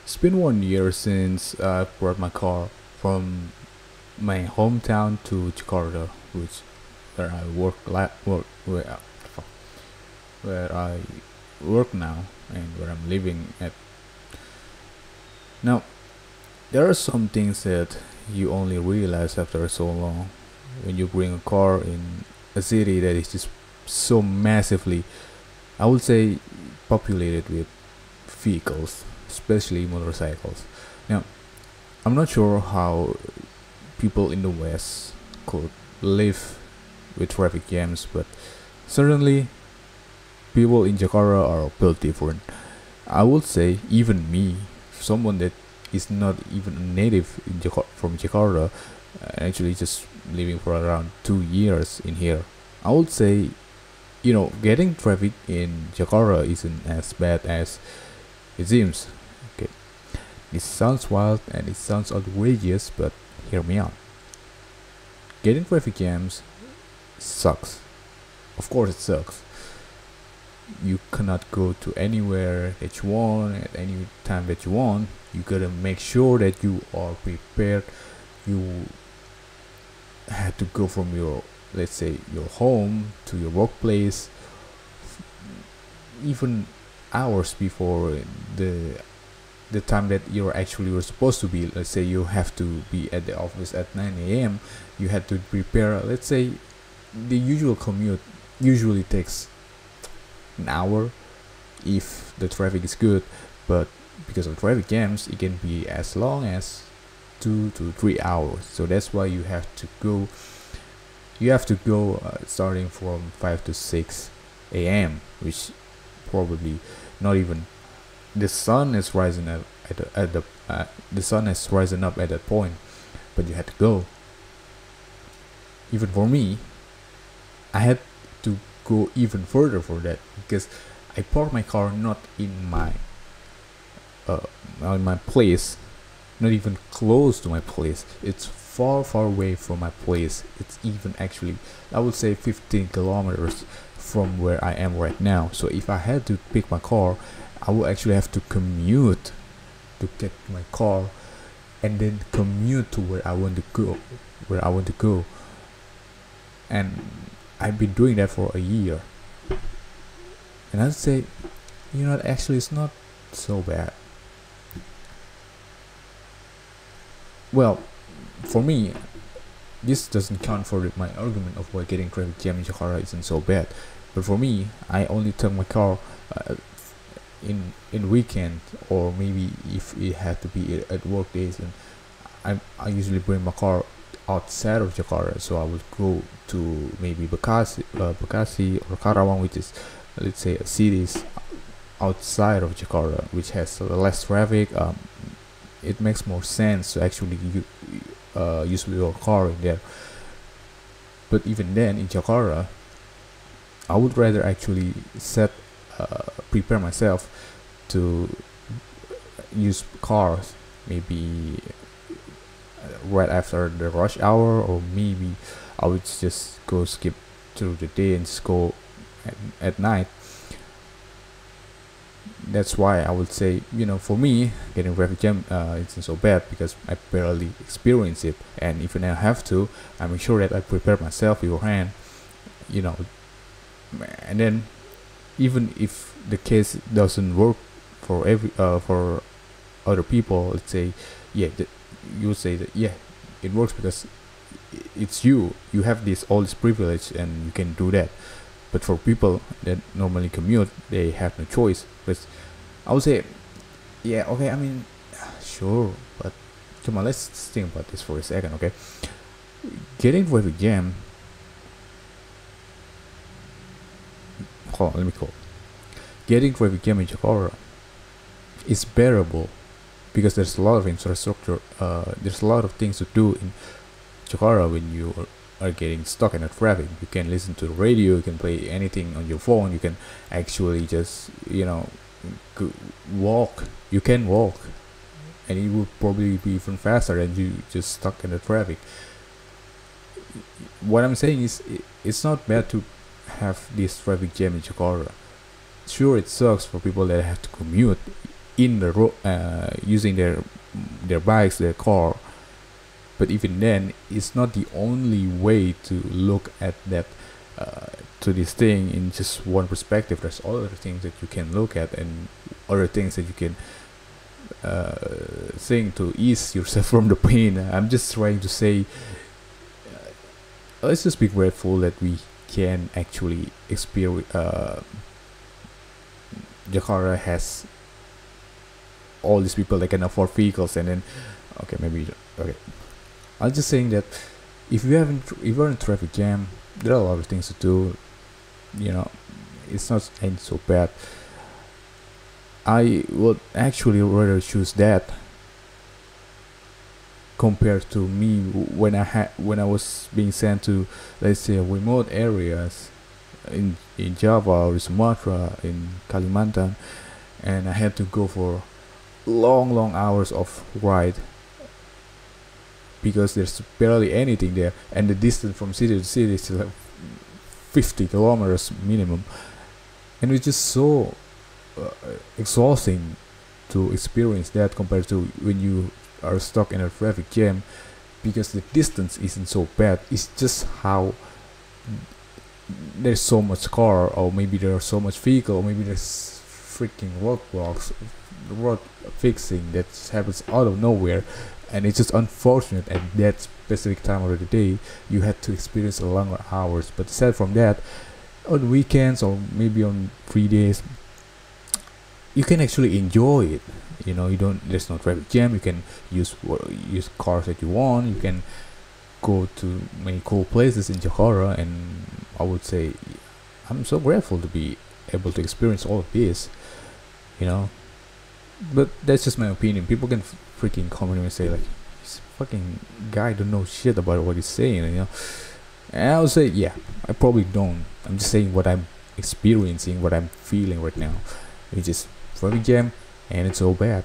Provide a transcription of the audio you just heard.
It's been 1 year since I brought my car from my hometown to Jakarta, which where I where I work now and where I'm living at. Now, there are some things that you only realize after so long when you bring a car in a city that is just so massively, I would say, populated with vehicles, especially motorcycles. Now, I'm not sure how people in the West could live with traffic jams, but certainly people in Jakarta are a bit different. I would say even me, someone that is not even a native from Jakarta, actually just living for around 2 years in here, I would say, getting traffic in Jakarta isn't as bad as it seems. Okay, it sounds wild and it sounds outrageous, but hear me out. Getting traffic jams sucks. Of course, it sucks. You cannot go to anywhere that you want at any time that you want. You gotta make sure that you are prepared. You had to go from your, let's say, your home to your workplace even hours before the time that you're supposed to be. Let's say you have to be at the office at 9 a.m. You had to prepare. Let's say the usual commute usually takes an hour if the traffic is good, but because of traffic jams it can be as long as 2 to 3 hours. So that's why you have to go starting from 5 to 6 a.m., which probably not even the sun is rising the sun has risen up at that point, but you had to go. Even for me, I had to go even further for that because I parked my car not uh, in my place, not even close to my place. It's far, far away from my place. It's even actually, I would say, 15 kilometers from where I am right now. So if I had to pick my car, I would actually have to commute to get my car and then commute to where I want to go. And I've been doing that for a year. And I'd say, actually it's not so bad. Well, for me, this doesn't count for my argument of why getting traffic jam in Jakarta isn't so bad. But for me, I only take my car in weekend, or maybe if it had to be at work days, and I usually bring my car outside of Jakarta. So I would go to maybe Bekasi or Karawang, which is, let's say, cities outside of Jakarta, which has less traffic. It makes more sense to actually use your car in there. But even then, in Jakarta, I would rather actually prepare myself to use cars maybe right after the rush hour, or maybe I would just go skip through the day and just go at night. That's why I would say, for me, getting traffic jam isn't so bad because I barely experience it, and if I have to, I make sure that I prepare myself beforehand, you know, and then even if the case doesn't work for other people, let's say, yeah, you would say that, yeah, it works because it's you have all this privilege and you can do that. But for people that normally commute, they have no choice. But I would say, yeah, okay, I mean, sure, but come on, let's think about this for a second, okay? Getting traffic jam, hold on, let me call. Getting traffic jam in Jakarta is bearable because there's a lot of infrastructure. There's a lot of things to do in Jakarta when you are getting stuck in the traffic. You can listen to the radio, you can play anything on your phone, you can actually just walk. You can walk, and it would probably be even faster than you just stuck in the traffic. What I'm saying is, it's not bad to have this traffic jam in Jakarta. Sure, it sucks for people that have to commute in the road, using their bikes, their car. But even then, it's not the only way to look at that, to this thing in just one perspective. There's other things that you can look at, and other things that you can think to ease yourself from the pain. I'm just trying to say, let's just be grateful that we can actually experience. Jakarta has all these people that can afford vehicles, and then okay, maybe okay. I'm just saying that if you're in traffic jam, there are a lot of things to do. You know, it's not ain't so bad. I would actually rather choose that compared to me when I was being sent to, let's say, remote areas in Java or Sumatra, in Kalimantan, and I had to go for long hours of ride because there's barely anything there, and the distance from city to city is like 50 kilometers minimum, and it's just so exhausting to experience that compared to when you are stuck in a traffic jam, because the distance isn't so bad. It's just how there's so much car, or maybe there's so much vehicle, or maybe there's freaking roadblocks, road fixing that just happens out of nowhere, and it's just unfortunate at that specific time of the day you had to experience a longer hours. But aside from that, on weekends or maybe on free days, you can actually enjoy it. You know, there's no traffic jam. You can use cars that you want. You can go to many cool places in Jakarta, and I would say I'm so grateful to be able to experience all of this, you know. But that's just my opinion. People can freaking comment and say like, this fucking guy don't know shit about what he's saying, you know. And I would say, yeah, I probably don't. I'm just saying what I'm experiencing, what I'm feeling right now. It's just traffic jam, and it's so bad.